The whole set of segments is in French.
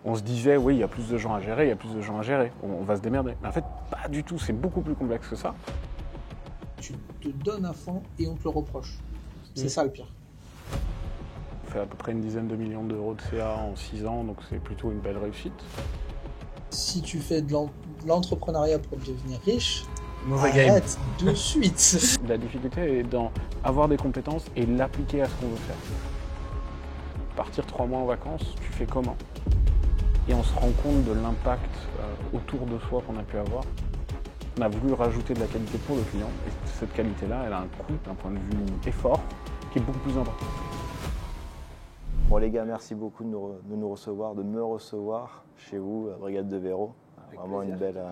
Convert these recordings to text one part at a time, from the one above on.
On se disait, oui, il y a plus de gens à gérer, on va se démerder. Mais en fait, pas du tout, c'est beaucoup plus complexe que ça. Tu te donnes à fond et on te le reproche. C'est ça le pire. On fait à peu près une dizaine de millions d'euros de CA en 6 ans, donc c'est plutôt une belle réussite. Si tu fais de l'entrepreneuriat pour devenir riche, mauvais game. Arrête de suite. La difficulté est dans avoir des compétences et l'appliquer à ce qu'on veut faire. Partir 3 mois en vacances, tu fais comment? Et on se rend compte de l'impact autour de soi qu'on a pu avoir. On a voulu rajouter de la qualité pour le client et cette qualité-là, elle a un coût d'un point de vue effort qui est beaucoup plus important. Bon les gars, merci beaucoup de nous recevoir, de me recevoir chez vous, à Brigade de Véro. Avec Vraiment plaisir. une belle...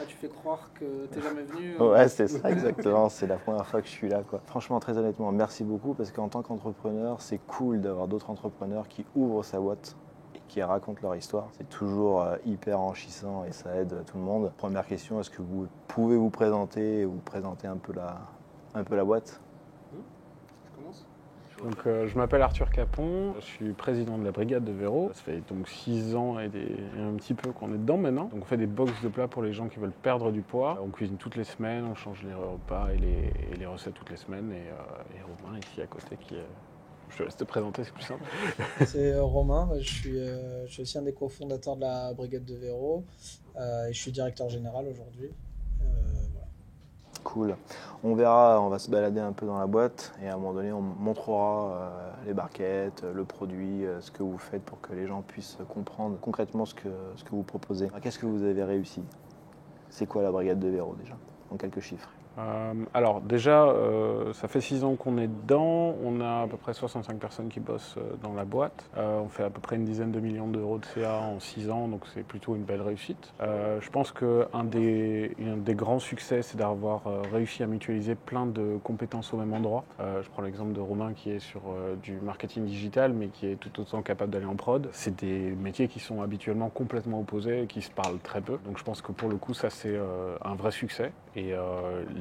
Tu fais croire que t'es jamais venu. Ouais, c'est ça exactement, c'est la première fois que je suis là, quoi. Franchement, très honnêtement, merci beaucoup parce qu'en tant qu'entrepreneur, c'est cool d'avoir d'autres entrepreneurs qui ouvrent sa boîte et qui racontent leur histoire. C'est toujours hyper enrichissant et ça aide tout le monde. Première question, est-ce que vous pouvez vous présenter et vous présenter un peu la boîte? Donc, je m'appelle Arthur Capon, je suis président de la Brigade de Véro. Ça fait donc 6 ans et un petit peu qu'on est dedans maintenant. Donc, on fait des box de plats pour les gens qui veulent perdre du poids. On cuisine toutes les semaines, on change les repas et les recettes toutes les semaines. Et Romain ici à côté je te laisse te présenter, c'est plus simple. C'est Romain, je suis aussi un des cofondateurs de la Brigade de Véro et je suis directeur général aujourd'hui. Voilà. Cool. On verra, on va se balader un peu dans la boîte et à un moment donné, on montrera les barquettes, le produit, ce que vous faites pour que les gens puissent comprendre concrètement ce que vous proposez. Qu'est-ce que vous avez réussi? C'est quoi la Brigade de Véro déjà, en quelques chiffres? Alors déjà, ça fait 6 ans qu'on est dedans, on a à peu près 65 personnes qui bossent dans la boîte. On fait à peu près une dizaine de millions d'euros de CA en 6 ans, donc c'est plutôt une belle réussite. Je pense qu'un des grands succès, c'est d'avoir réussi à mutualiser plein de compétences au même endroit. Je prends l'exemple de Romain qui est sur du marketing digital, mais qui est tout autant capable d'aller en prod. C'est des métiers qui sont habituellement complètement opposés et qui se parlent très peu. Donc je pense que pour le coup, ça c'est un vrai succès. Et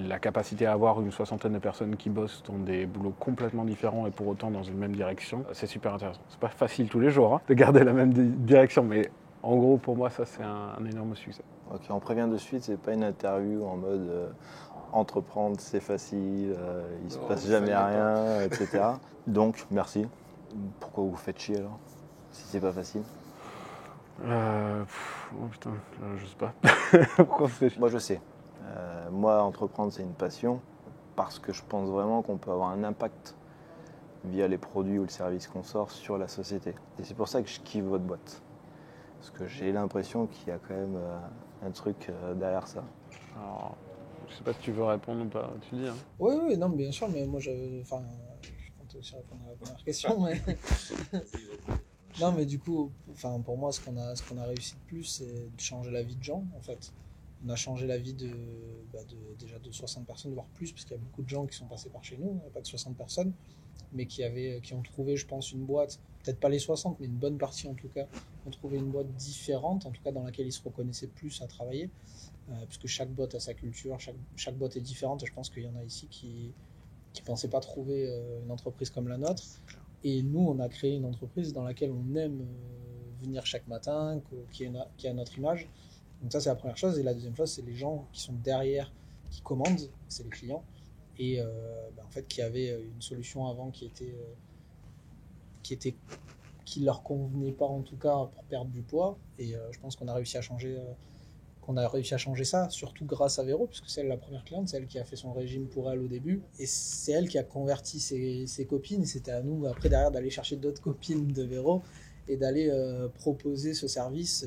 la capacité à avoir une 60aine de personnes qui bossent dans des boulots complètement différents et pour autant dans une même direction, c'est super intéressant. C'est pas facile tous les jours de garder la même direction, mais en gros pour moi ça c'est un énorme succès. Ok, on prévient de suite, c'est pas une interview en mode entreprendre c'est facile, il se passe jamais rien, etc. Donc merci. Pourquoi vous faites chier alors, si c'est pas facile? Oh putain, je sais pas. Pourquoi vous faites chier? Moi je sais. Moi, entreprendre, c'est une passion parce que je pense vraiment qu'on peut avoir un impact via les produits ou le service qu'on sort sur la société. Et c'est pour ça que je kiffe votre boîte. Parce que j'ai l'impression qu'il y a quand même un truc derrière ça. Alors, je sais pas si tu veux répondre ou pas, tu dis. Hein. Oui, non, bien sûr, mais moi, je compte aussi répondre à la première question. Mais... non, mais du coup, pour moi, ce qu'on a réussi de plus, c'est de changer la vie de gens, en fait. On a changé la vie déjà de 60 personnes, voire plus, parce qu'il y a beaucoup de gens qui sont passés par chez nous, pas que 60 personnes, mais qui ont trouvé, je pense, une boîte, peut-être pas les 60, mais une bonne partie en tout cas, ont trouvé une boîte différente, en tout cas dans laquelle ils se reconnaissaient plus à travailler, puisque chaque boîte a sa culture, chaque boîte est différente, et je pense qu'il y en a ici qui pensaient pas trouver une entreprise comme la nôtre. Et nous, on a créé une entreprise dans laquelle on aime venir chaque matin, qui a notre image. Donc ça, c'est la première chose. Et la deuxième chose, c'est les gens qui sont derrière, qui commandent, c'est les clients. Et en fait, qui avaient une solution avant qui leur convenait pas, en tout cas, pour perdre du poids. Et je pense qu'on a réussi à changer ça, surtout grâce à Véro, puisque c'est elle la première cliente, c'est elle qui a fait son régime pour elle au début. Et c'est elle qui a converti ses copines. Et c'était à nous, après, derrière, d'aller chercher d'autres copines de Véro et d'aller proposer ce service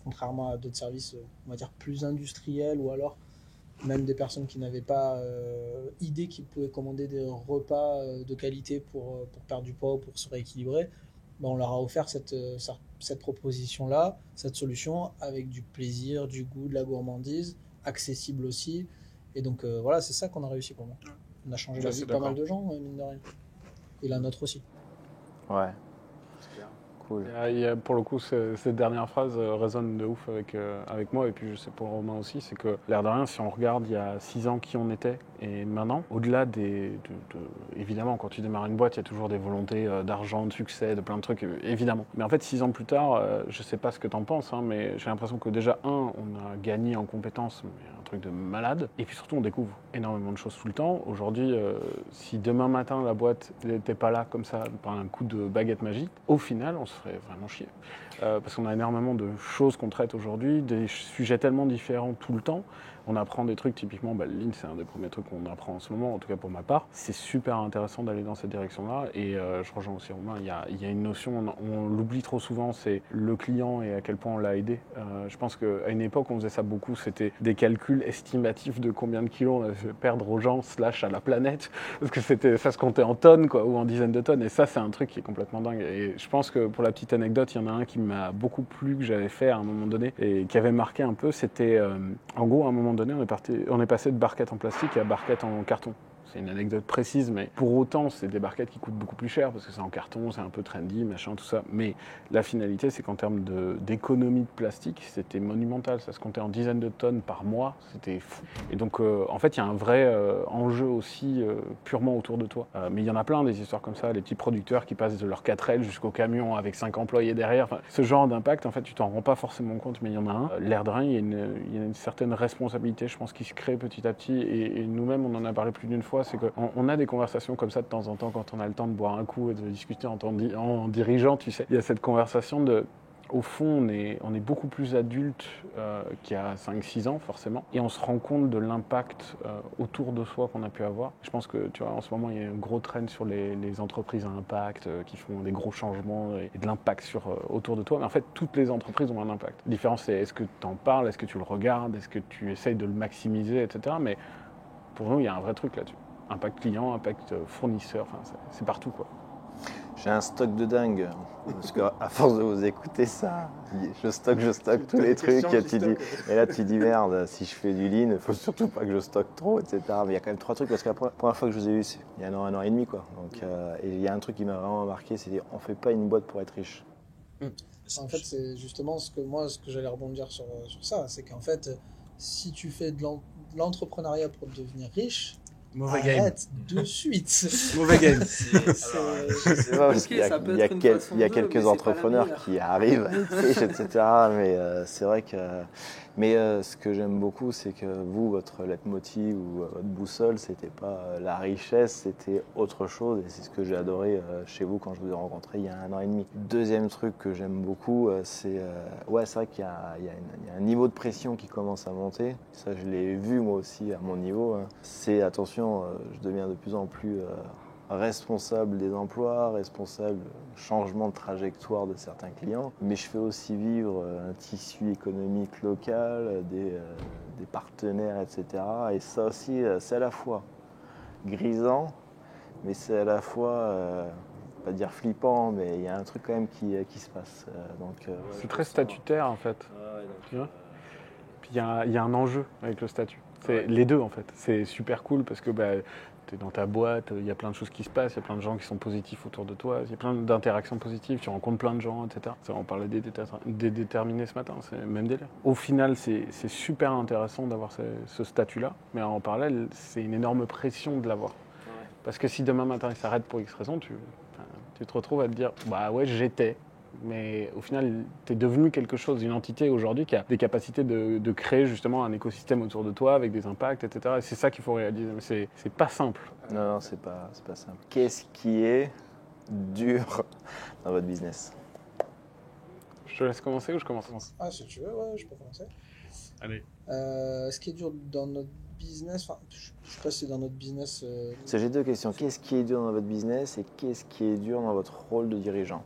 contrairement à d'autres services, on va dire, plus industriels, ou alors même des personnes qui n'avaient pas idée qu'ils pouvaient commander des repas de qualité pour perdre du poids ou pour se rééquilibrer. On leur a offert cette proposition-là, cette solution, avec du plaisir, du goût, de la gourmandise, accessible aussi. Et donc voilà, c'est ça qu'on a réussi pour moi. On a changé la vie de pas mal de gens, mine de rien. Et la nôtre aussi. Ouais. Cool. Pour le coup, cette dernière phrase résonne de ouf avec moi, et puis je sais pour Romain aussi, c'est que l'air de rien, si on regarde il y a 6 ans qui on était et maintenant, au-delà évidemment, quand tu démarres une boîte, il y a toujours des volontés d'argent, de succès, de plein de trucs, évidemment. Mais en fait, 6 ans plus tard, je sais pas ce que t'en penses, hein, mais j'ai l'impression que déjà, on a gagné en compétences, mais un truc de malade, et puis surtout, on découvre énormément de choses tout le temps. Aujourd'hui, si demain matin, la boîte n'était pas là comme ça, par un coup de baguette magique, au final, on se ferait vraiment chier. Parce qu'on a énormément de choses qu'on traite aujourd'hui, des sujets tellement différents tout le temps. On apprend des trucs, typiquement, le Lean, c'est un des premiers trucs qu'on apprend en ce moment, en tout cas pour ma part. C'est super intéressant d'aller dans cette direction-là, et je rejoins aussi Romain, il y a une notion, on l'oublie trop souvent, c'est le client et à quel point on l'a aidé. Je pense qu'à une époque, on faisait ça beaucoup, c'était des calculs estimatifs de combien de kilos on avait fait perdre aux gens, / à la planète, parce que ça se comptait en tonnes, quoi, ou en dizaines de tonnes, et ça, c'est un truc qui est complètement dingue. Et je pense que pour la petite anecdote, il y en a un qui m'a beaucoup plu, que j'avais fait à un moment donné, et qui avait marqué un peu, c'était, en gros, à un moment donné, on est passé de barquettes en plastique à barquettes en carton. C'est une anecdote précise, mais pour autant, c'est des barquettes qui coûtent beaucoup plus cher parce que c'est en carton, c'est un peu trendy, machin, tout ça. Mais la finalité, c'est qu'en termes d'économie de plastique, c'était monumental. Ça se comptait en dizaines de tonnes par mois, c'était fou. Et donc, en fait, il y a un vrai enjeu aussi purement autour de toi. Mais il y en a plein des histoires comme ça, les petits producteurs qui passent de leur 4L jusqu'au camion avec 5 employés derrière. Enfin, ce genre d'impact, en fait, tu t'en rends pas forcément compte, mais il y en a un. L'air de rien, il y a une certaine responsabilité, je pense, qui se crée petit à petit. Et nous-mêmes, on en a parlé plus d'une fois, c'est qu'on a des conversations comme ça de temps en temps quand on a le temps de boire un coup et de discuter en dirigeant, tu sais. Il y a cette conversation de... Au fond, on est beaucoup plus adulte qu'il y a 5-6 ans, forcément. Et on se rend compte de l'impact autour de soi qu'on a pu avoir. Je pense que, tu vois, en ce moment, il y a un gros trend sur les entreprises à impact qui font des gros changements et de l'impact autour de toi. Mais en fait, toutes les entreprises ont un impact. La différence, c'est est-ce que tu en parles, est-ce que tu le regardes, est-ce que tu essayes de le maximiser, etc. Mais pour nous, il y a un vrai truc là-dessus. Impact client, impact fournisseur, enfin, c'est partout, quoi. J'ai un stock de dingue, parce qu'à force de vous écouter ça, je stocke tous les trucs, et là tu dis merde, si je fais du lean, il faut surtout pas que je stocke trop, etc. Mais il y a quand même 3 trucs, parce que la première fois que je vous ai vu, il y a un an et demi, quoi. Donc, et il y a un truc qui m'a vraiment marqué, c'est on fait pas une boîte pour être riche. En fait, c'est justement ce que j'allais rebondir sur ça, c'est qu'en fait, si tu fais de l'entrepreneuriat pour devenir riche, arrête de suite. Mauvais game. C'est pas parce qu'il y a quelques entrepreneurs qui arrivent, etc. Mais c'est vrai que... Mais ce que j'aime beaucoup, c'est que vous, votre leitmotiv ou votre boussole, c'était pas la richesse, c'était autre chose. Et c'est ce que j'ai adoré chez vous quand je vous ai rencontré il y a 1 an et demi. Deuxième truc que j'aime beaucoup, c'est vrai qu'il y a un niveau de pression qui commence à monter. Ça, je l'ai vu moi aussi à mon niveau. Hein. C'est, attention, je deviens de plus en plus... responsable des emplois, responsable du changement de trajectoire de certains clients, mais je fais aussi vivre un tissu économique local, des partenaires, etc. Et ça aussi, c'est à la fois grisant, mais c'est à la fois, pas dire flippant, mais il y a un truc quand même qui se passe. C'est très statutaire en fait. Tu vois ? Puis il y a un enjeu avec le statut. C'est les deux en fait. C'est super cool parce que tu es dans ta boîte, il y a plein de choses qui se passent, il y a plein de gens qui sont positifs autour de toi, il y a plein d'interactions positives, tu rencontres plein de gens, etc. On parlait des déterminés ce matin, c'est le même délire. Au final, c'est super intéressant d'avoir ce statut-là, mais en parallèle, c'est une énorme pression de l'avoir. Ouais. Parce que si demain matin il s'arrête pour X raison, tu te retrouves à te dire « bah ouais, j'étais ». Mais au final, tu es devenu quelque chose, une entité aujourd'hui qui a des capacités de créer justement un écosystème autour de toi avec des impacts, etc. Et c'est ça qu'il faut réaliser. Mais c'est pas simple. Non, c'est pas simple. Qu'est-ce qui est dur dans votre business ? Je te laisse commencer ou je commence ? Ah, si tu veux, ouais, je peux commencer. Allez. Ce qui est dur dans notre business, enfin, je sais pas si c'est dans notre business. J'ai 2 questions. Qu'est-ce qui est dur dans votre business et qu'est-ce qui est dur dans votre rôle de dirigeant ?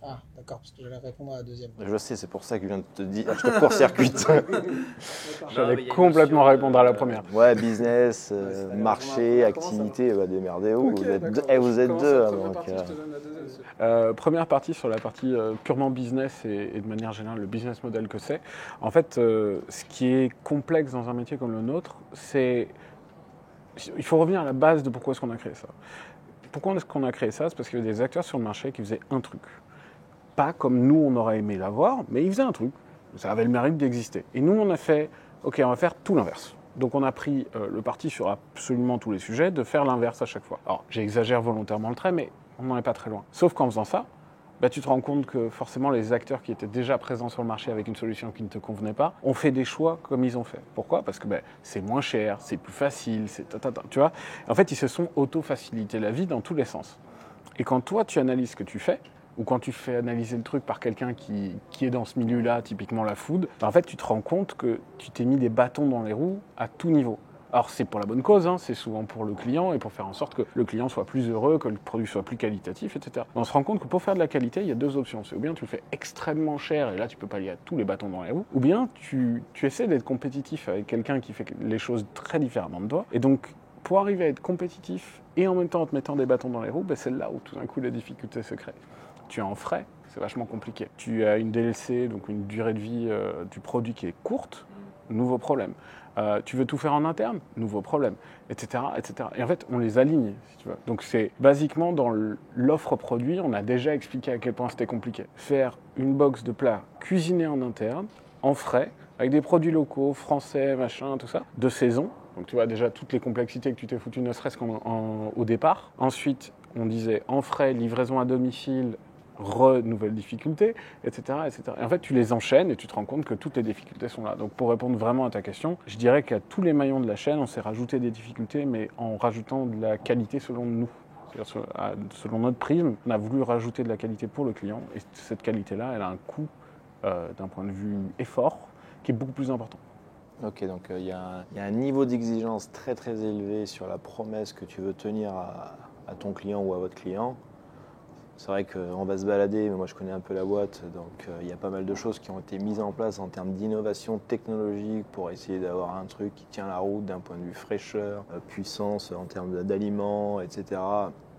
Ah, d'accord, parce que j'allais répondre à la deuxième. Je sais, c'est pour ça que je viens de te dire. Je te court-circuite. J'allais complètement répondre à la première. Ouais, business, marché, activité, démerdez-vous. Okay, vous êtes deux. Première partie sur la partie purement business et de manière générale le business model que c'est. En fait, ce qui est complexe dans un métier comme le nôtre, c'est... Il faut revenir à la base de pourquoi est-ce qu'on a créé ça. Pourquoi est-ce qu'on a créé ça ? C'est parce qu'il y avait des acteurs sur le marché qui faisaient un truc. pas comme nous on aurait aimé l'avoir, mais il faisait un truc. Ça avait le mérite d'exister. Et nous, on a fait, ok, on va faire tout l'inverse. Donc on a pris le parti sur absolument tous les sujets de faire l'inverse à chaque fois. Alors j'exagère volontairement le trait, mais on n'en est pas très loin. Sauf qu'en faisant ça, tu te rends compte que forcément les acteurs qui étaient déjà présents sur le marché avec une solution qui ne te convenait pas ont fait des choix comme ils ont fait. Pourquoi ? Parce que c'est moins cher, c'est plus facile, c'est tu vois. En fait, ils se sont auto-facilité la vie dans tous les sens. Et quand toi, tu analyses ce que tu fais, ou quand tu fais analyser le truc par quelqu'un qui est dans ce milieu-là, typiquement la food, en fait, tu te rends compte que tu t'es mis des bâtons dans les roues à tout niveau. Alors, c'est pour la bonne cause, c'est souvent pour le client et pour faire en sorte que le client soit plus heureux, que le produit soit plus qualitatif, etc. Mais on se rend compte que pour faire de la qualité, il y a deux options. C'est ou bien tu le fais extrêmement cher et là, tu peux pallier à tous les bâtons dans les roues, ou bien tu essaies d'être compétitif avec quelqu'un qui fait les choses très différemment de toi. Et donc, pour arriver à être compétitif et en même temps en te mettant des bâtons dans les roues, c'est là où tout d'un coup la difficulté se crée. Tu es en frais, c'est vachement compliqué. Tu as une DLC, donc une durée de vie du produit qui est courte, nouveau problème. Tu veux tout faire en interne, nouveau problème, etc., etc. Et en fait, on les aligne, si tu veux. Donc c'est basiquement dans l'offre produit, on a déjà expliqué à quel point c'était compliqué. Faire une box de plats cuisinés en interne, en frais, avec des produits locaux, français, machin, tout ça, de saison. Donc tu vois déjà toutes les complexités que tu t'es foutu, ne serait-ce qu'au départ. Ensuite, on disait en frais, livraison à domicile, nouvelles difficultés, etc., etc. Et en fait, tu les enchaînes et tu te rends compte que toutes les difficultés sont là. Donc pour répondre vraiment à ta question, je dirais qu'à tous les maillons de la chaîne, on s'est rajouté des difficultés, mais en rajoutant de la qualité selon nous. C'est-à-dire selon notre prisme, on a voulu rajouter de la qualité pour le client et cette qualité-là, elle a un coût d'un point de vue effort qui est beaucoup plus important. Ok, donc il y a un niveau d'exigence très très élevé sur la promesse que tu veux tenir à ton client ou à votre client. C'est vrai qu'on va se balader, mais moi je connais un peu la boîte, donc il y a pas mal de choses qui ont été mises en place en termes d'innovation technologique pour essayer d'avoir un truc qui tient la route d'un point de vue fraîcheur, puissance en termes d'aliments, etc.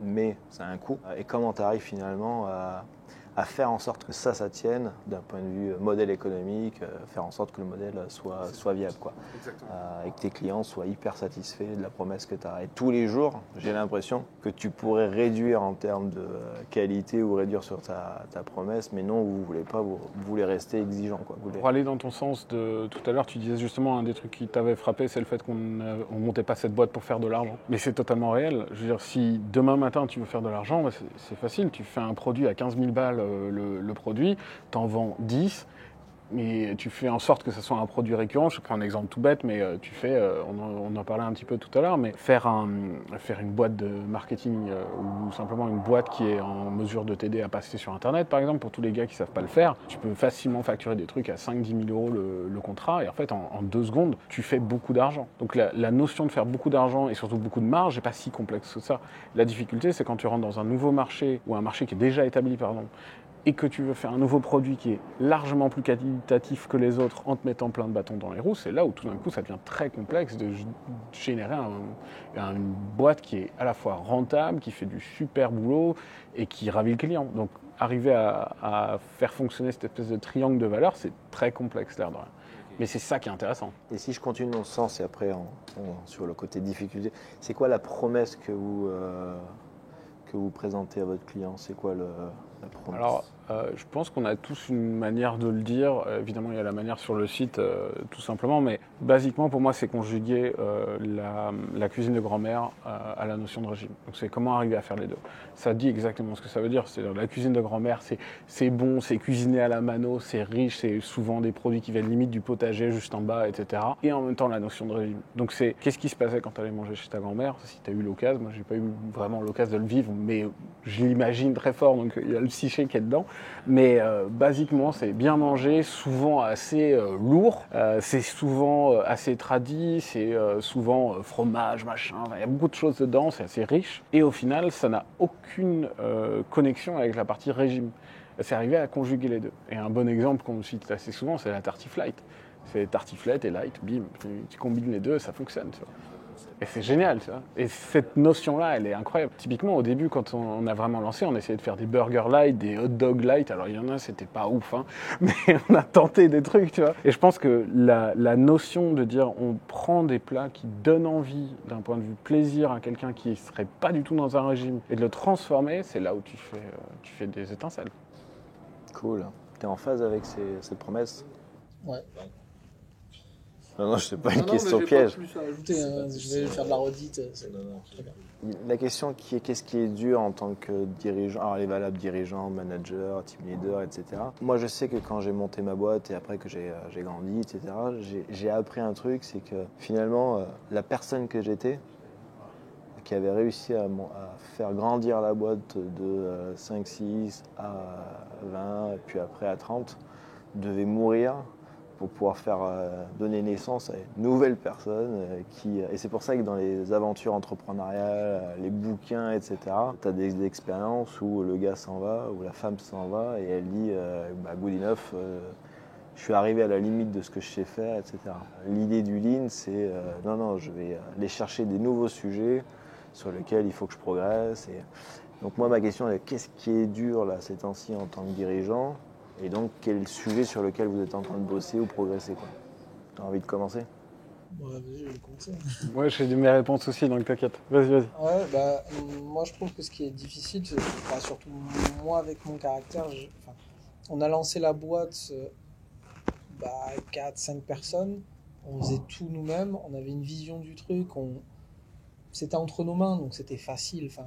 Mais ça a un coût. Et comment tu arrives finalement à faire en sorte que ça tienne d'un point de vue modèle économique, faire en sorte que le modèle soit viable, quoi. Et que tes clients soient hyper satisfaits de la promesse que tu as. Et tous les jours, j'ai l'impression que tu pourrais réduire en termes de qualité ou réduire sur ta promesse, mais non, vous ne voulez pas, vous voulez rester exigeant, quoi. Pour aller dans ton sens de tout à l'heure, tu disais justement un des trucs qui t'avait frappé, c'est le fait qu'on ne montait pas cette boîte pour faire de l'argent. Mais c'est totalement réel. Je veux dire, si demain matin tu veux faire de l'argent, c'est facile. Tu fais un produit à 15 000 balles, le produit, t'en vends 10, mais tu fais en sorte que ce soit un produit récurrent. Je prends un exemple tout bête, mais tu fais, on en parlait un petit peu tout à l'heure, mais faire une boîte de marketing ou simplement une boîte qui est en mesure de t'aider à passer sur Internet, par exemple, pour tous les gars qui ne savent pas le faire, tu peux facilement facturer des trucs à 5-10 000 euros le contrat, et en fait, en 2 secondes, tu fais beaucoup d'argent. Donc la notion de faire beaucoup d'argent et surtout beaucoup de marge n'est pas si complexe que ça. La difficulté, c'est quand tu rentres dans un nouveau marché, ou un marché qui est déjà établi, pardon, et que tu veux faire un nouveau produit qui est largement plus qualitatif que les autres en te mettant plein de bâtons dans les roues, c'est là où tout d'un coup ça devient très complexe de générer une boîte qui est à la fois rentable, qui fait du super boulot et qui ravit le client. Donc arriver à faire fonctionner cette espèce de triangle de valeurs, c'est très complexe l'air de rien. Mais c'est ça qui est intéressant. Et si je continue dans ce sens et après sur le côté difficulté, c'est quoi la promesse que vous présentez à votre client? C'est quoi la promesse? Alors, je pense qu'on a tous une manière de le dire. Évidemment, il y a la manière sur le site, tout simplement. Mais basiquement, pour moi, c'est conjuguer la cuisine de grand-mère à la notion de régime. Donc, c'est comment arriver à faire les deux. Ça dit exactement ce que ça veut dire. C'est la cuisine de grand-mère, c'est bon, c'est cuisiné à la mano, c'est riche, c'est souvent des produits qui viennent limite du potager juste en bas, etc. Et en même temps, la notion de régime. Donc, c'est qu'est-ce qui se passait quand tu allais manger chez ta grand-mère? Si tu as eu l'occasion, moi, j'ai pas eu vraiment l'occasion de le vivre, mais je l'imagine très fort. Donc, il y a le psyché qui est dedans. Mais basiquement, c'est bien manger, souvent assez lourd, c'est souvent assez tradi, c'est souvent fromage, machin, il y a beaucoup de choses dedans, c'est assez riche. Et au final, ça n'a aucune connexion avec la partie régime. C'est arrivé à conjuguer les deux. Et un bon exemple qu'on cite assez souvent, c'est la tartiflette. C'est tartiflette et light, bim, tu combines les deux, ça fonctionne, tu vois. Et c'est génial, tu vois. Et cette notion-là, elle est incroyable. Typiquement, au début, quand on a vraiment lancé, on essayait de faire des burgers light, des hot dogs light. Alors, il y en a, c'était pas ouf, hein, mais on a tenté des trucs, tu vois. Et je pense que la notion de dire on prend des plats qui donnent envie, d'un point de vue plaisir, à quelqu'un qui serait pas du tout dans un régime, et de le transformer, c'est là où tu fais des étincelles. Cool. Tu es en phase avec cette promesse? Ouais. Non, c'est pas une Non, question mais piège. j'ai pas plus à ajouter, hein. Je vais faire de la redite. C'est très bien. La question qui est qu'est-ce qui est dur en tant que dirigeant, alors les valables dirigeant, manager, team leader, etc. Moi je sais que quand j'ai monté ma boîte et après que j'ai grandi, etc., j'ai appris un truc, c'est que finalement la personne que j'étais, qui avait réussi à faire grandir la boîte de 5-6 à 20, et puis après à 30, devait mourir pour pouvoir faire donner naissance à une nouvelle personne et c'est pour ça que dans les aventures entrepreneuriales, les bouquins, etc., tu as des expériences où le gars s'en va, où la femme s'en va et elle dit good enough, je suis arrivé à la limite de ce que je sais faire, etc. L'idée du lean, c'est non, je vais aller chercher des nouveaux sujets sur lesquels il faut que je progresse. Donc moi, ma question est qu'est-ce qui est dur là ces temps-ci en tant que dirigeant? Et donc, quel est le sujet sur lequel vous êtes en train de bosser ou progresser, quoi? Tu as envie de commencer? Ouais, vas-y, je vais commencer. Ouais, j'ai mes réponses aussi, donc t'inquiète. Vas-y. Ouais, moi je trouve que ce qui est difficile, c'est surtout moi avec mon caractère, on a lancé la boîte 4-5 personnes, on faisait tout nous-mêmes, on avait une vision du truc, c'était entre nos mains, donc c'était facile. Enfin,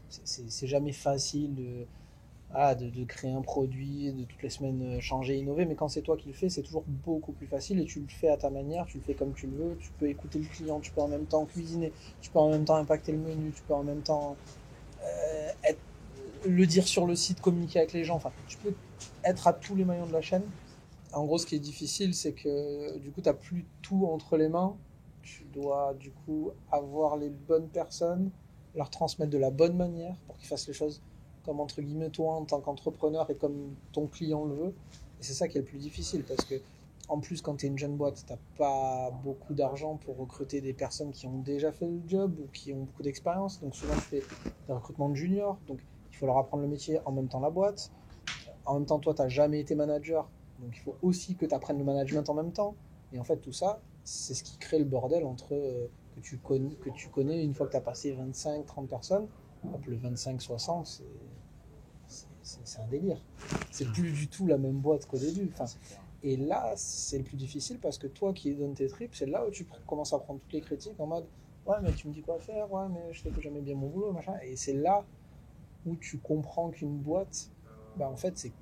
c'est jamais facile de créer un produit, de toutes les semaines changer, innover, mais quand c'est toi qui le fais, c'est toujours beaucoup plus facile et tu le fais à ta manière, tu le fais comme tu le veux, tu peux écouter le client, tu peux en même temps cuisiner, tu peux en même temps impacter le menu, tu peux en même temps le dire sur le site, communiquer avec les gens, enfin, tu peux être à tous les maillons de la chaîne. En gros, ce qui est difficile, c'est que du coup, tu n'as plus tout entre les mains, tu dois du coup avoir les bonnes personnes, leur transmettre de la bonne manière pour qu'ils fassent les choses comme entre guillemets toi en tant qu'entrepreneur et comme ton client le veut. Et c'est ça qui est le plus difficile parce que en plus quand tu es une jeune boîte, tu n'as pas beaucoup d'argent pour recruter des personnes qui ont déjà fait le job ou qui ont beaucoup d'expérience. Donc souvent tu fais des recrutements de juniors, donc il faut leur apprendre le métier en même temps la boîte. En même temps toi tu n'as jamais été manager, donc il faut aussi que tu apprennes le management en même temps. Et en fait tout ça, c'est ce qui crée le bordel entre que tu connais une fois que tu as passé 25-30 personnes. Hop, le 25-60, c'est un délire. C'est plus du tout la même boîte qu'au début. Enfin, et là, c'est le plus difficile parce que toi qui donnes tes tripes, c'est là où tu commences à prendre toutes les critiques en mode ouais, mais tu me dis quoi faire, ouais, mais je fais que jamais bien mon boulot, machin. Et c'est là où tu comprends qu'une boîte, en fait, c'est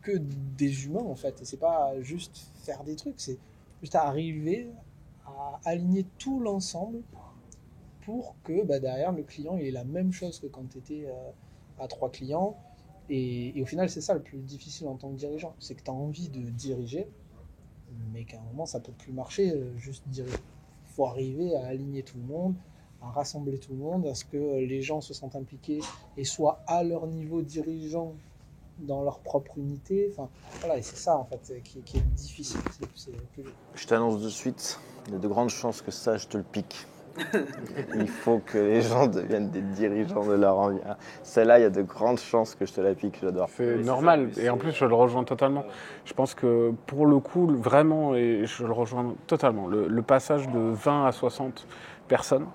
que des humains, en fait. Et c'est pas juste faire des trucs, c'est juste arriver à aligner tout l'ensemble pour que derrière le client il ait la même chose que quand tu étais à 3 clients. Et au final, c'est ça le plus difficile en tant que dirigeant, c'est que tu as envie de diriger, mais qu'à un moment, ça peut plus marcher juste diriger. Il faut arriver à aligner tout le monde, à rassembler tout le monde, à ce que les gens se sentent impliqués et soient à leur niveau dirigeant dans leur propre unité. Enfin, voilà, et c'est ça en fait qui est difficile. C'est plus... Je t'annonce de suite, il y a de grandes chances que ça, je te le pique. Il faut que les gens deviennent des dirigeants de leur envie. Celle-là, il y a de grandes chances que je te la pique, j'adore. C'est normal, et en plus je le rejoins totalement. Je pense que pour le coup, vraiment, et je le rejoins totalement, le passage de 20 à 60 personnes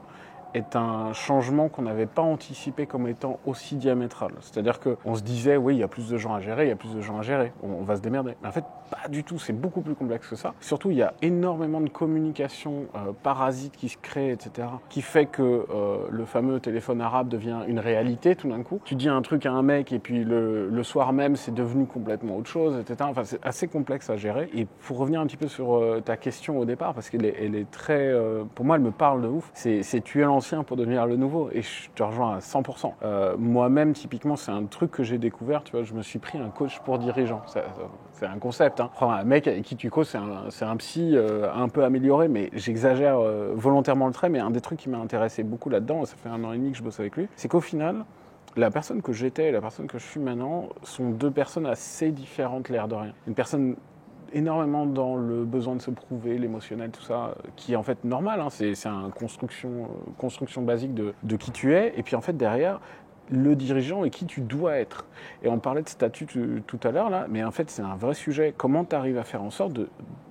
est un changement qu'on n'avait pas anticipé comme étant aussi diamétral. C'est-à-dire qu'on se disait, oui, il y a plus de gens à gérer, on va se démerder. Mais en fait, pas du tout, c'est beaucoup plus complexe que ça. Surtout, il y a énormément de communication parasite qui se crée, etc., qui fait que le fameux téléphone arabe devient une réalité tout d'un coup. Tu dis un truc à un mec et puis le soir même, c'est devenu complètement autre chose, etc. Enfin, c'est assez complexe à gérer. Et pour revenir un petit peu sur ta question au départ, parce qu'elle est très... pour moi, elle me parle de ouf, c'est tuer l'ancien pour devenir le nouveau, et je te rejoins à 100%. Moi-même, typiquement, c'est un truc que j'ai découvert, tu vois, je me suis pris un coach pour dirigeant. C'est un concept, hein. Un mec avec qui tu coaches, c'est un psy un peu amélioré, mais j'exagère volontairement le trait, mais un des trucs qui m'a intéressé beaucoup là-dedans, ça fait 1 an et demi que je bosse avec lui, c'est qu'au final, la personne que j'étais et la personne que je suis maintenant sont deux personnes assez différentes, l'air de rien. Une personne énormément dans le besoin de se prouver, l'émotionnel, tout ça, qui est en fait normal, hein, c'est une construction basique de qui tu es, et puis en fait derrière, le dirigeant et qui tu dois être. Et on parlait de statut tout à l'heure, là, mais en fait c'est un vrai sujet. Comment tu arrives à faire en sorte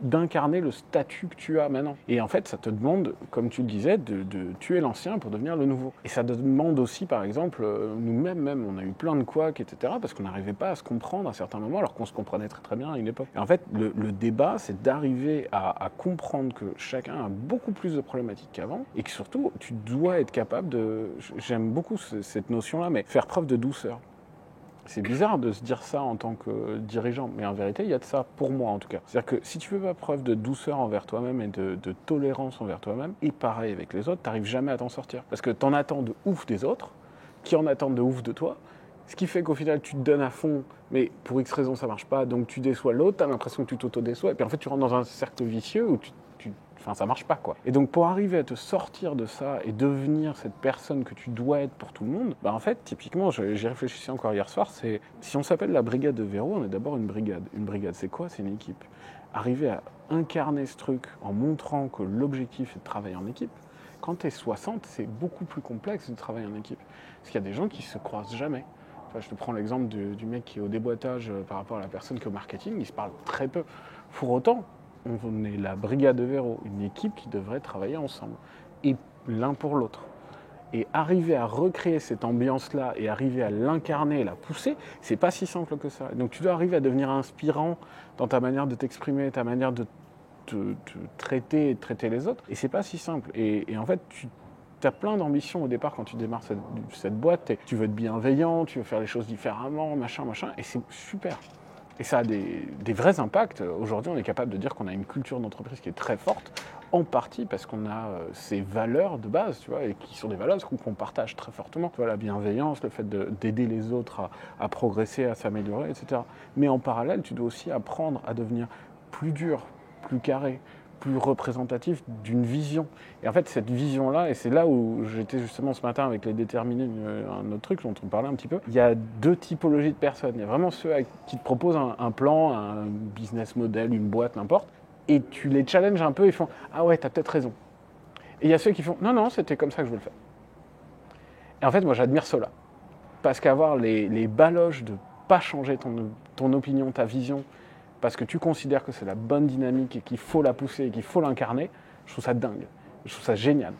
d'incarner le statut que tu as maintenant. Et en fait, ça te demande, comme tu le disais, de tuer l'ancien pour devenir le nouveau. Et ça te demande aussi, par exemple, nous-mêmes, on a eu plein de couacs, etc., parce qu'on n'arrivait pas à se comprendre à certains moments, alors qu'on se comprenait très très bien à une époque. Et en fait, le débat, c'est d'arriver à comprendre que chacun a beaucoup plus de problématiques qu'avant, et que surtout, tu dois être capable de... J'aime beaucoup cette notion-là, mais faire preuve de douceur. C'est bizarre de se dire ça en tant que dirigeant, mais en vérité, il y a de ça, pour moi en tout cas. C'est-à-dire que si tu fais pas preuve de douceur envers toi-même et de tolérance envers toi-même, et pareil avec les autres, t'arrives jamais à t'en sortir. Parce que t'en attends de ouf des autres, qui en attendent de ouf de toi, ce qui fait qu'au final, tu te donnes à fond, mais pour X raison, ça marche pas, donc tu déçois l'autre, t'as l'impression que tu t'auto-déçois, et puis en fait, tu rentres dans un cercle vicieux où Enfin, ça marche pas, quoi. Et donc, pour arriver à te sortir de ça et devenir cette personne que tu dois être pour tout le monde, bah en fait, typiquement, j'y réfléchissais encore hier soir, c'est si on s'appelle la brigade de Véro, on est d'abord une brigade. Une brigade, c'est quoi? C'est une équipe. Arriver à incarner ce truc en montrant que l'objectif est de travailler en équipe, quand tu es 60, c'est beaucoup plus complexe de travailler en équipe. Parce qu'il y a des gens qui se croisent jamais. Enfin, je te prends l'exemple du mec qui est au déboîtage par rapport à la personne qui est au marketing, ils se parlent très peu. Pour autant, on est la brigade de Véro, une équipe qui devrait travailler ensemble, et l'un pour l'autre. Et arriver à recréer cette ambiance-là et arriver à l'incarner et la pousser, c'est pas si simple que ça. Donc tu dois arriver à devenir inspirant dans ta manière de t'exprimer, ta manière de te traiter et de traiter les autres. Et c'est pas si simple. Et en fait, tu as plein d'ambitions au départ quand tu démarres cette boîte. Tu veux être bienveillant, tu veux faire les choses différemment, machin, et c'est super. Et ça a des vrais impacts. Aujourd'hui, on est capable de dire qu'on a une culture d'entreprise qui est très forte, en partie parce qu'on a ces valeurs de base, tu vois, et qui sont des valeurs qu'on partage très fortement. Tu vois, la bienveillance, le fait d'aider les autres à progresser, à s'améliorer, etc. Mais en parallèle, tu dois aussi apprendre à devenir plus dur, plus carré, plus représentatif d'une vision. Et en fait, cette vision-là, et c'est là où j'étais justement ce matin avec les déterminés, un autre truc dont on parlait un petit peu, il y a deux typologies de personnes. Il y a vraiment ceux qui te proposent un plan, un business model, une boîte, n'importe, et tu les challenges un peu, ils font « Ah ouais, t'as peut-être raison ». Et il y a ceux qui font « Non, non, c'était comme ça que je veux le faire ». Et en fait, moi, j'admire ceux-là. Parce qu'avoir les baloches de pas changer ton opinion, ta vision, parce que tu considères que c'est la bonne dynamique et qu'il faut la pousser et qu'il faut l'incarner, je trouve ça dingue, je trouve ça génial.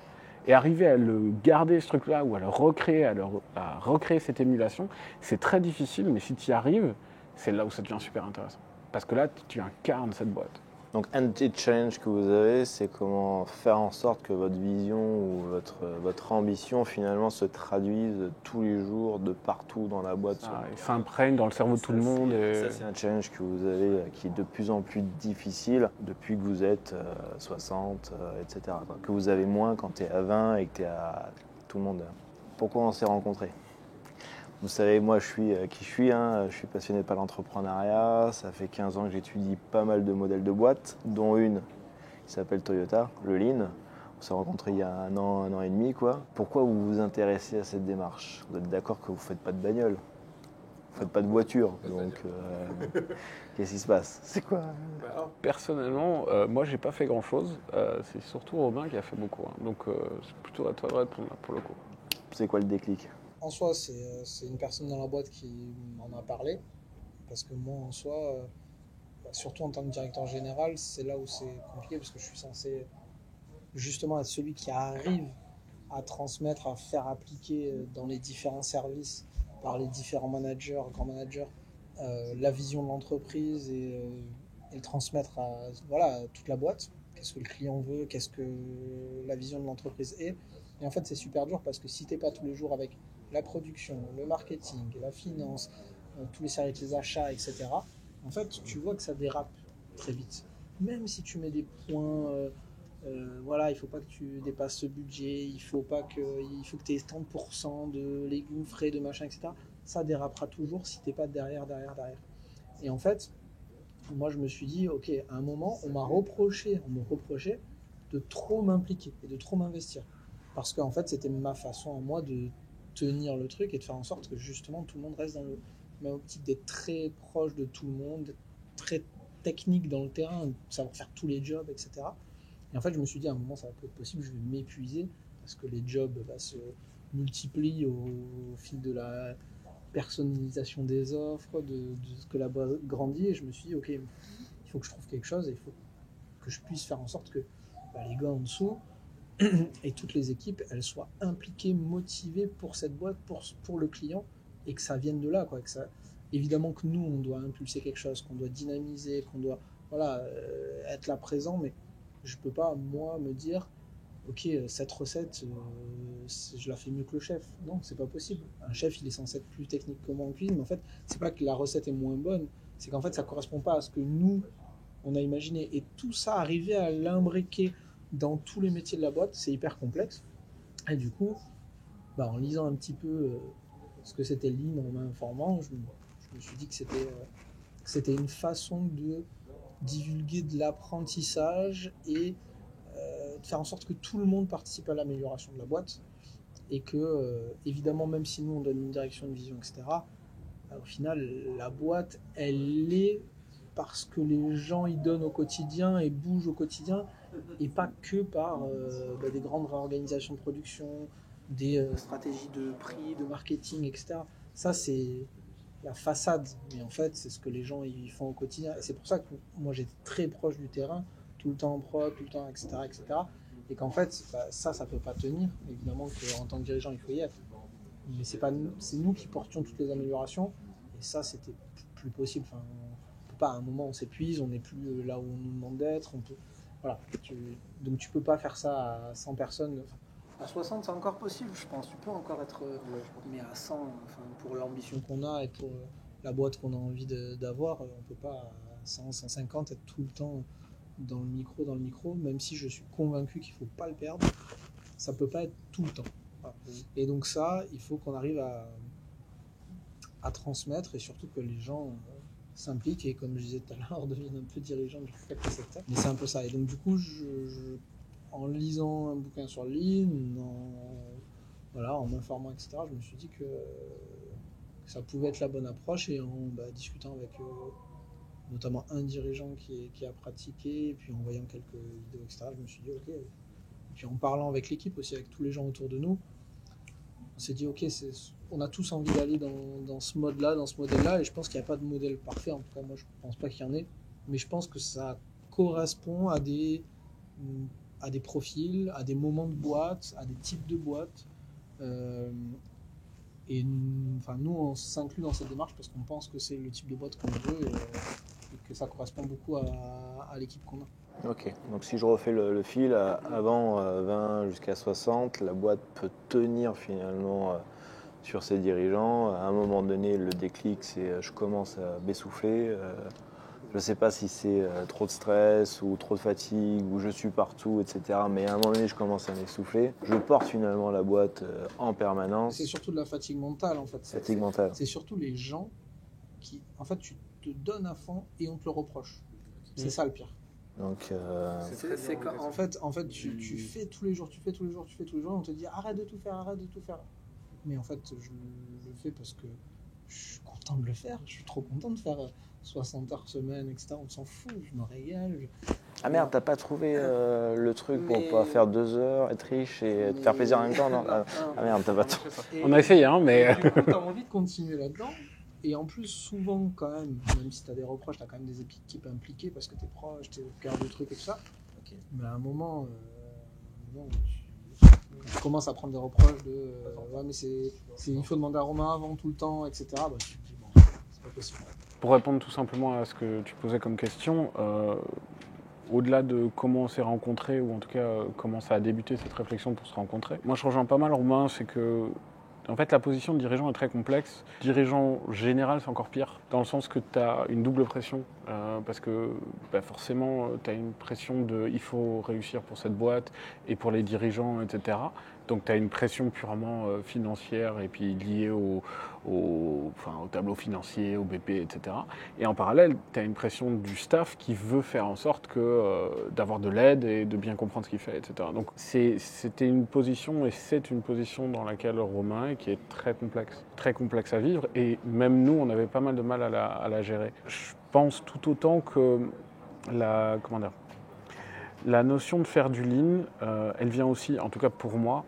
Et arriver à le garder, ce truc-là, ou à le recréer, à recréer cette émulation, c'est très difficile, mais si tu y arrives, c'est là où ça devient super intéressant. Parce que là, tu incarnes cette boîte. Donc un des challenges que vous avez, c'est comment faire en sorte que votre vision ou votre ambition finalement se traduise tous les jours de partout dans la boîte. Et s'imprègne dans le cerveau de tout le monde. Ça, c'est un challenge que vous avez qui est de plus en plus difficile depuis que vous êtes 60, etc. Que vous avez moins quand tu es à 20 et que tu es à tout le monde. Pourquoi on s'est rencontrés? Vous savez, moi, je suis qui je suis. Je suis passionné par l'entrepreneuriat. Ça fait 15 ans que j'étudie pas mal de modèles de boîtes, dont une qui s'appelle Toyota, le Lean. On s'est rencontrés il y a un an et demi, quoi. Pourquoi vous vous intéressez à cette démarche? Vous êtes d'accord que vous ne faites pas de bagnole, vous ne faites pas de voiture, donc qu'est-ce qui se passe? C'est quoi? Personnellement, moi, j'ai pas fait grand-chose. C'est surtout Robin qui a fait beaucoup. Donc, c'est plutôt à toi de répondre pour le coup. C'est quoi le déclic? En soi, c'est une personne dans la boîte qui m'en a parlé. Parce que moi, en soi, surtout en tant que directeur général, c'est là où c'est compliqué. Parce que je suis censé justement être celui qui arrive à transmettre, à faire appliquer dans les différents services, par les différents managers, grands managers, la vision de l'entreprise et le transmettre à toute la boîte. Qu'est-ce que le client veut, qu'est-ce que la vision de l'entreprise est. Et en fait, c'est super dur parce que si tu n'es pas tous les jours avec la production, le marketing, la finance, tous les services, les achats, etc., en fait, tu vois que ça dérape très vite. Même si tu mets des points, voilà, il ne faut pas que tu dépasses ce budget, il faut que tu aies 30% de légumes frais, de machin, etc., ça dérapera toujours si tu n'es pas derrière. Et en fait, moi, je me suis dit, ok, à un moment, on me reprochait de trop m'impliquer et de trop m'investir. Parce qu'en fait, c'était ma façon à moi de tenir le truc et de faire en sorte que justement tout le monde reste dans le même optique, d'être très proche de tout le monde, d'être très technique dans le terrain, de savoir faire tous les jobs, etc. Et en fait, je me suis dit à un moment, ça va pas être possible, je vais m'épuiser parce que les jobs se multiplient au fil de la personnalisation des offres, de ce que la boîte grandit. Et je me suis dit, ok, il faut que je trouve quelque chose et il faut que je puisse faire en sorte que les gars en dessous et toutes les équipes, elles soient impliquées, motivées pour cette boîte, pour le client, et que ça vienne de là, quoi. Que ça... Évidemment que nous, on doit impulser quelque chose, qu'on doit dynamiser, qu'on doit être là présent, mais je peux pas, moi, me dire ok, cette recette, je la fais mieux que le chef. Non, c'est pas possible. Un chef, il est censé être plus technique que moi en cuisine, mais en fait, c'est pas que la recette est moins bonne, c'est qu'en fait, ça correspond pas à ce que nous, on a imaginé. Et tout ça, arriver à l'imbriquer dans tous les métiers de la boîte, c'est hyper complexe. Et du coup, en lisant un petit peu ce que c'était Lean, en m'informant, je me suis dit que c'était une façon de divulguer de l'apprentissage et de faire en sorte que tout le monde participe à l'amélioration de la boîte et que, évidemment, même si nous on donne une direction, une vision, etc., au final, la boîte, elle est parce que les gens y donnent au quotidien et bougent au quotidien et pas que par des grandes réorganisations de production, des stratégies de prix, de marketing, etc. Ça, c'est la façade, mais en fait, c'est ce que les gens y font au quotidien. Et c'est pour ça que moi, j'étais très proche du terrain, tout le temps en prod, tout le temps, etc., etc. Et qu'en fait, ça peut pas tenir. Évidemment qu'en tant que dirigeant, il faut y être. Mais c'est nous qui portions toutes les améliorations. Et ça, c'était plus possible. Enfin, on peut pas, à un moment, on s'épuise, on n'est plus là où on nous demande d'être. Voilà. Donc tu peux pas faire ça à 100 personnes. À 60, c'est encore possible, je pense. Tu peux encore être... mais à 100, pour l'ambition qu'on a et pour la boîte qu'on a envie d'avoir, on peut pas à 100, 150 être tout le temps dans le micro, même si je suis convaincu qu'il faut pas le perdre. Ça peut pas être tout le temps. Voilà. Et donc ça, il faut qu'on arrive à transmettre et surtout que les gens s'impliquent et, comme je disais tout à l'heure, deviennent un peu dirigeants du secteur. Mais c'est un peu ça. Et donc du coup, en lisant un bouquin sur Lean, en m'informant, etc., je me suis dit que ça pouvait être la bonne approche et en discutant avec notamment un dirigeant qui a pratiqué, et puis en voyant quelques vidéos, etc., je me suis dit ok. Et puis en parlant avec l'équipe aussi, avec tous les gens autour de nous, on s'est dit ok, on a tous envie d'aller dans ce mode-là, dans ce modèle-là, et je pense qu'il n'y a pas de modèle parfait, en tout cas moi je ne pense pas qu'il y en ait, mais je pense que ça correspond à des profils, à des moments de boîte, à des types de boîtes. Et nous, on s'inclut dans cette démarche parce qu'on pense que c'est le type de boîte qu'on veut et que ça correspond beaucoup à l'équipe qu'on a. Ok, donc si je refais le fil, avant 20 jusqu'à 60, la boîte peut tenir finalement sur ses dirigeants. À un moment donné, le déclic, c'est je commence à m'essouffler. Je ne sais pas si c'est trop de stress ou trop de fatigue ou je suis partout, etc. Mais à un moment donné, je commence à m'essouffler. Je porte finalement la boîte en permanence. C'est surtout de la fatigue mentale, en fait. Fatigue mentale. C'est surtout les gens qui, en fait, tu te donnes à fond et on te le reproche. C'est ça le pire. Donc, c'est qu'en fait, tu fais tous les jours, on te dit arrête de tout faire. Mais en fait, je le fais parce que je suis content de le faire. Je suis trop content de faire 60 heures semaine, etc. On s'en fout, je me régale. Ah merde, t'as pas trouvé le truc pour pas faire 2 heures, être riche et te faire plaisir en même temps, non? Ah merde, t'as pas tout. On a essayé, mais... Du coup, t'as envie de continuer là-dedans. Et en plus, souvent, quand même si t'as des reproches, t'as quand même des équipes impliquées parce que t'es proche, t'es au cœur du truc et tout ça. Okay. Mais à un moment, tu commences à prendre des reproches de ouais, mais il faut demander à Romain avant tout le temps, etc. Tu te dis, bon, c'est pas possible. Pour répondre tout simplement à ce que tu posais comme question, au-delà de comment on s'est rencontrés, ou en tout cas comment ça a débuté cette réflexion pour se rencontrer, moi je rejoins pas mal Romain, c'est que en fait la position de dirigeant est très complexe. Dirigeant général, c'est encore pire, dans le sens que tu as une double pression, parce que forcément tu as une pression de il faut réussir pour cette boîte et pour les dirigeants, etc. Donc tu as une pression purement financière et puis liée au tableau financier, au BP, etc. Et en parallèle, tu as une pression du staff qui veut faire en sorte d'avoir de l'aide et de bien comprendre ce qu'il fait, etc. Donc c'était une position, et c'est une position dans laquelle Romain est, qui est très complexe à vivre. Et même nous, on avait pas mal de mal à la gérer. Je pense tout autant que la notion de faire du lean, elle vient aussi, en tout cas pour moi,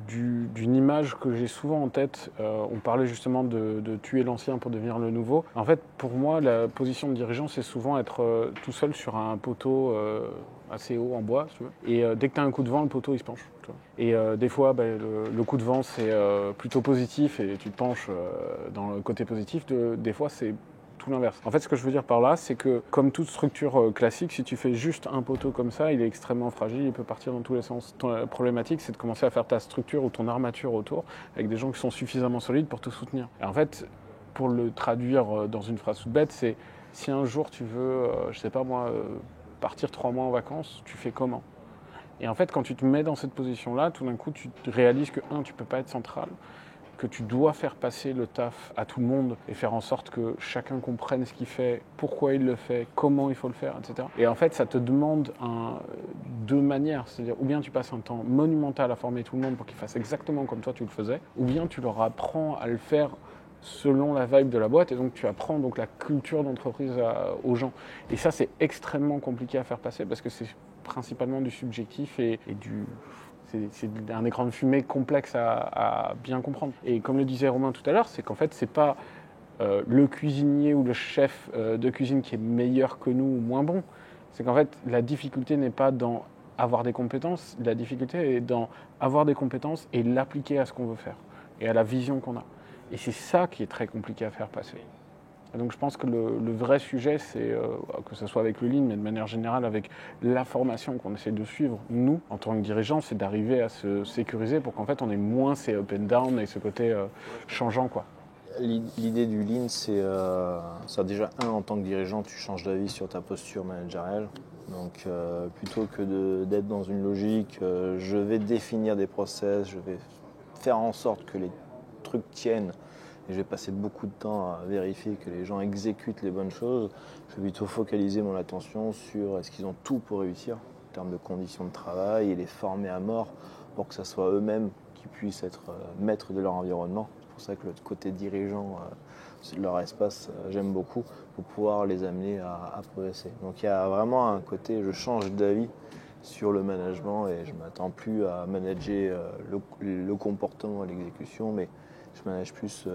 d'une image que j'ai souvent en tête. On parlait justement de tuer l'ancien pour devenir le nouveau. En fait, pour moi, la position de dirigeant, c'est souvent être tout seul sur un poteau assez haut en bois, si tu veux. Et dès que tu as un coup de vent, le poteau, il se penche. Tu vois. Et des fois, le coup de vent, c'est plutôt positif et tu te penches dans le côté positif. Des fois, c'est tout l'inverse. En fait, ce que je veux dire par là, c'est que comme toute structure classique, si tu fais juste un poteau comme ça, il est extrêmement fragile, il peut partir dans tous les sens. La problématique, c'est de commencer à faire ta structure ou ton armature autour avec des gens qui sont suffisamment solides pour te soutenir. Et en fait, pour le traduire dans une phrase toute bête, c'est si un jour tu veux, je sais pas moi, partir 3 mois en vacances, tu fais comment ? Et en fait, quand tu te mets dans cette position-là, tout d'un coup, tu réalises que, tu peux pas être central, que tu dois faire passer le taf à tout le monde et faire en sorte que chacun comprenne ce qu'il fait, pourquoi il le fait, comment il faut le faire, etc. Et en fait, ça te demande deux manières. C'est-à-dire, ou bien tu passes un temps monumental à former tout le monde pour qu'ils fassent exactement comme toi tu le faisais, ou bien tu leur apprends à le faire selon la vibe de la boîte, et donc tu apprends donc la culture d'entreprise aux gens. Et ça, c'est extrêmement compliqué à faire passer parce que c'est principalement du subjectif et du... C'est un écran de fumée complexe à bien comprendre. Et comme le disait Romain tout à l'heure, c'est qu'en fait, c'est pas le cuisinier ou le chef de cuisine qui est meilleur que nous ou moins bon. C'est qu'en fait, la difficulté n'est pas dans avoir des compétences, la difficulté est dans avoir des compétences et l'appliquer à ce qu'on veut faire et à la vision qu'on a. Et c'est ça qui est très compliqué à faire passer. Et donc je pense que le vrai sujet, c'est que ce soit avec le Lean, mais de manière générale avec la formation qu'on essaie de suivre, nous, en tant que dirigeants, c'est d'arriver à se sécuriser pour qu'en fait on ait moins ces up and down et ce côté changeant, quoi. L'idée du Lean, c'est ça déjà, en tant que dirigeant, tu changes d'avis sur ta posture managériale. Donc plutôt que d'être dans une logique, je vais définir des process, je vais faire en sorte que les trucs tiennent, et je vais passer beaucoup de temps à vérifier que les gens exécutent les bonnes choses. Je vais plutôt focaliser mon attention sur est-ce qu'ils ont tout pour réussir en termes de conditions de travail et les former à mort pour que ce soit eux-mêmes qui puissent être maîtres de leur environnement. C'est pour ça que le côté dirigeant, leur espace, j'aime beaucoup pour pouvoir les amener à progresser. Donc il y a vraiment un côté, je change d'avis sur le management et je ne m'attends plus à manager le comportement et l'exécution, mais je manage plus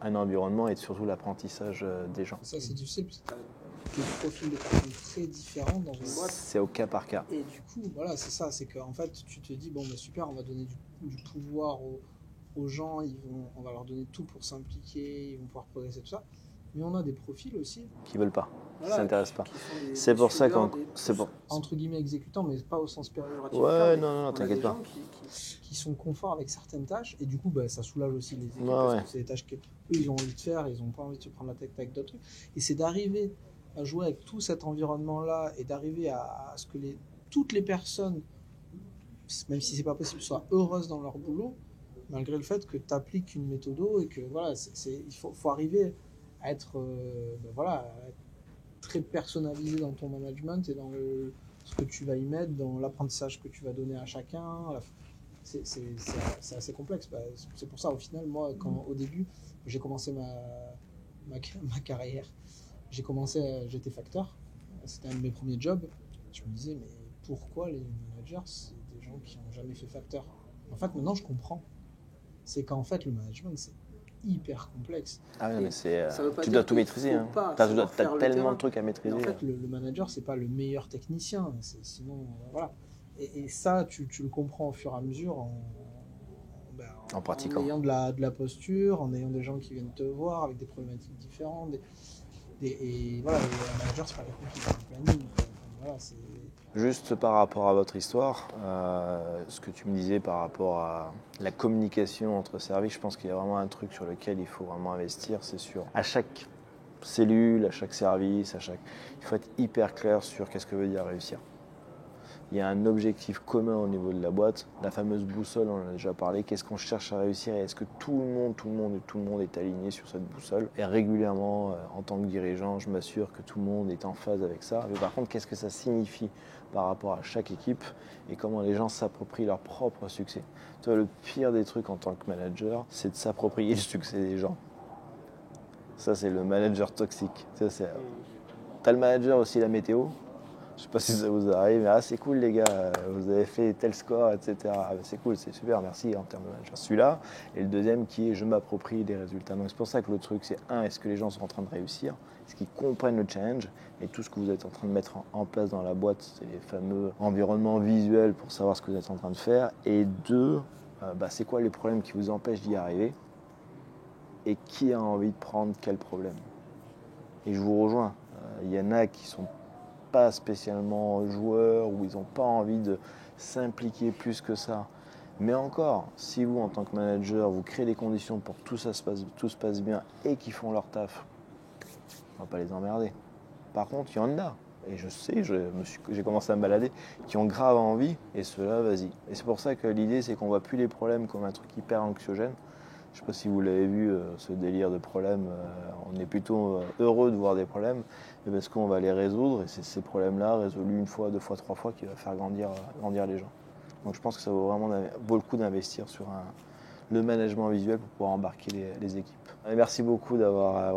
un environnement et surtout l'apprentissage des gens. Ça, c'est difficile parce que tu as des profils de personnes très différents dans une boîte. C'est au cas par cas. Et du coup, voilà, c'est ça, c'est qu'en fait, tu te dis, bon, bah, super, on va donner du pouvoir aux gens, on va leur donner tout pour s'impliquer, ils vont pouvoir progresser, tout ça. Mais on a des profils aussi Qui veulent pas, voilà, qui s'intéressent pas. C'est pour ça qu'on... entre guillemets exécutants, mais pas au sens péjoratif. Ouais, non, t'inquiète pas. Qui sont confort avec certaines tâches, et du coup, bah, ça soulage aussi les équipes, Ouais, parce que c'est des tâches qu'eux, ils ont envie de faire, ils n'ont pas envie de se prendre la tête avec d'autres trucs. Et c'est d'arriver à jouer avec tout cet environnement-là, et d'arriver à ce que toutes les personnes, même si c'est pas possible, soient heureuses dans leur boulot, malgré le fait que tu appliques une méthode et que voilà, il faut arriver à être, à être très personnalisé dans ton management et dans ce que tu vas y mettre, dans l'apprentissage que tu vas donner à chacun. C'est assez complexe. C'est pour ça, au final, moi, au début, j'ai commencé ma carrière, j'étais facteur. C'était un de mes premiers jobs. Je me disais, mais pourquoi les managers, c'est des gens qui n'ont jamais fait facteur? En fait, maintenant, je comprends. C'est qu'en fait, le management, c'est hyper complexe. Ah oui, mais tu dois tout maîtriser. Hein. Tu as tellement de trucs à maîtriser. Et en fait, le manager, c'est pas le meilleur technicien. Sinon, voilà. Et ça, tu le comprends au fur et à mesure en pratiquant. En ayant de la posture, en ayant des gens qui viennent te voir avec des problématiques différentes. Et voilà, un manager, c'est pas quelqu'un qui fait du planning. Voilà, juste par rapport à votre histoire, ce que tu me disais par rapport à la communication entre services, je pense qu'il y a vraiment un truc sur lequel il faut vraiment investir, c'est sûr. À chaque cellule, à chaque service, il faut être hyper clair sur qu'est-ce que veut dire réussir. Il y a un objectif commun au niveau de la boîte, la fameuse boussole, on en a déjà parlé, qu'est-ce qu'on cherche à réussir et est-ce que tout le monde est aligné sur cette boussole. Et régulièrement, en tant que dirigeant, je m'assure que tout le monde est en phase avec ça. Mais par contre, qu'est-ce que ça signifie par rapport à chaque équipe et comment les gens s'approprient leur propre succès. Toi, le pire des trucs en tant que manager, c'est de s'approprier le succès des gens. Ça, c'est le manager toxique. T'as le manager aussi la météo. Je sais pas si ça vous arrive, mais c'est cool les gars, vous avez fait tel score, etc. C'est cool, c'est super, merci en termes de manager. Celui-là, et le deuxième qui est je m'approprie les résultats. Donc c'est pour ça que le truc c'est est-ce que les gens sont en train de réussir, est-ce qu'ils comprennent le challenge et tout ce que vous êtes en train de mettre en place dans la boîte, c'est les fameux environnements visuels pour savoir ce que vous êtes en train de faire. Et deux, c'est quoi les problèmes qui vous empêchent d'y arriver et qui a envie de prendre quel problème. Et je vous rejoins, il y en a qui sont pas spécialement joueurs ou ils n'ont pas envie de s'impliquer plus que ça. Mais encore, si vous en tant que manager, vous créez les conditions pour que tout se passe bien et qu'ils font leur taf, on va pas les emmerder. Par contre, il y en a, et je sais, j'ai commencé à me balader, qui ont grave envie, et ceux-là, vas-y. Et c'est pour ça que l'idée, c'est qu'on ne voit plus les problèmes comme un truc hyper anxiogène. Je ne sais pas si vous l'avez vu, ce délire de problèmes. On est plutôt heureux de voir des problèmes, parce qu'on va les résoudre, et c'est ces problèmes-là, résolus une fois, deux fois, trois fois, qui va faire grandir les gens. Donc je pense que ça vaut le coup d'investir sur le management visuel pour pouvoir embarquer les équipes. Et merci beaucoup d'avoir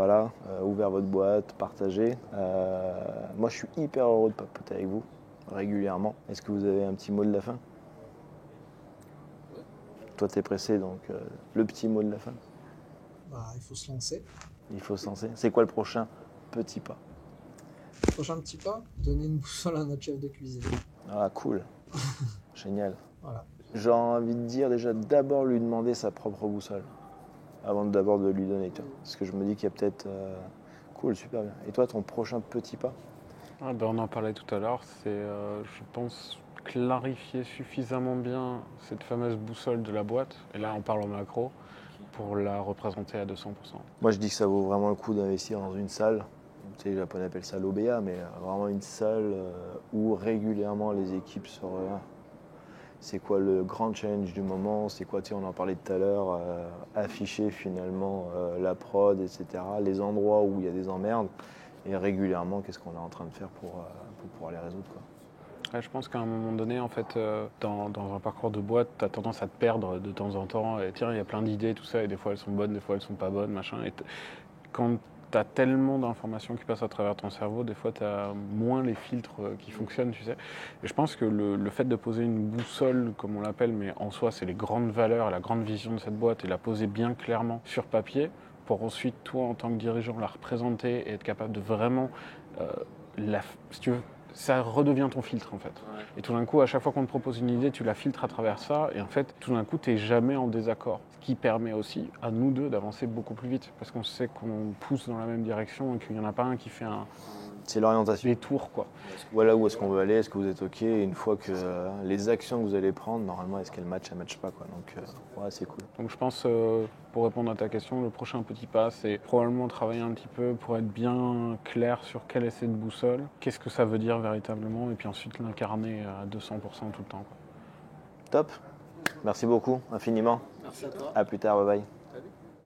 ouvert votre boîte, partagé. Moi, je suis hyper heureux de papoter avec vous régulièrement. Est-ce que vous avez un petit mot de la fin ? Toi, tu es pressé, donc le petit mot de la fin. Il faut se lancer. Il faut se lancer. C'est quoi le prochain petit pas ? Le prochain petit pas, donner une boussole à notre chef de cuisine. Ah, cool. Génial. Voilà. J'ai envie de dire déjà d'abord lui demander sa propre boussole, avant d'abord de lui donner. Parce que je me dis qu'il y a peut-être... Cool, super bien. Et toi, ton prochain petit pas ? On en parlait tout à l'heure, c'est, je pense, clarifier suffisamment bien cette fameuse boussole de la boîte, et là on parle en macro, pour la représenter à 200%. Moi je dis que ça vaut vraiment le coup d'investir dans une salle, tu sais, les Japonais appellent ça l'OBA, mais vraiment une salle où régulièrement les équipes se rejoignent. C'est quoi le grand challenge du moment, c'est quoi, tu sais, on en parlait tout à l'heure, afficher finalement la prod, etc., les endroits où il y a des emmerdes, et régulièrement qu'est-ce qu'on est en train de faire pour pouvoir les résoudre, quoi. Ouais, je pense qu'à un moment donné, en fait, dans un parcours de boîte, tu as tendance à te perdre de temps en temps. Et tiens, il y a plein d'idées, tout ça, et des fois elles sont bonnes, des fois elles sont pas bonnes, machin. Et quand tu as tellement d'informations qui passent à travers ton cerveau, des fois tu as moins les filtres qui fonctionnent, tu sais. Et je pense que le fait de poser une boussole, comme on l'appelle, mais en soi, c'est les grandes valeurs, la grande vision de cette boîte, et la poser bien clairement sur papier, pour ensuite, toi, en tant que dirigeant, la représenter et être capable de vraiment, si tu veux, ça redevient ton filtre en fait. Ouais. Et tout d'un coup, à chaque fois qu'on te propose une idée, tu la filtres à travers ça, et en fait, tout d'un coup, tu n'es jamais en désaccord. Ce qui permet aussi à nous deux d'avancer beaucoup plus vite, parce qu'on sait qu'on pousse dans la même direction et qu'il n'y en a pas un qui fait c'est l'orientation. Des tours, quoi. Voilà où est-ce qu'on veut aller, est-ce que vous êtes OK, et une fois que les actions que vous allez prendre, normalement, est-ce qu'elles matchent, elles ne matchent pas, quoi. Donc, ouais, c'est cool. Donc, je pense, pour répondre à ta question, le prochain petit pas, c'est probablement travailler un petit peu pour être bien clair sur quelle est cette boussole, qu'est-ce que ça veut dire véritablement, et puis ensuite l'incarner à 200% tout le temps, quoi. Top. Merci beaucoup, infiniment. Merci à toi. À plus tard, bye bye.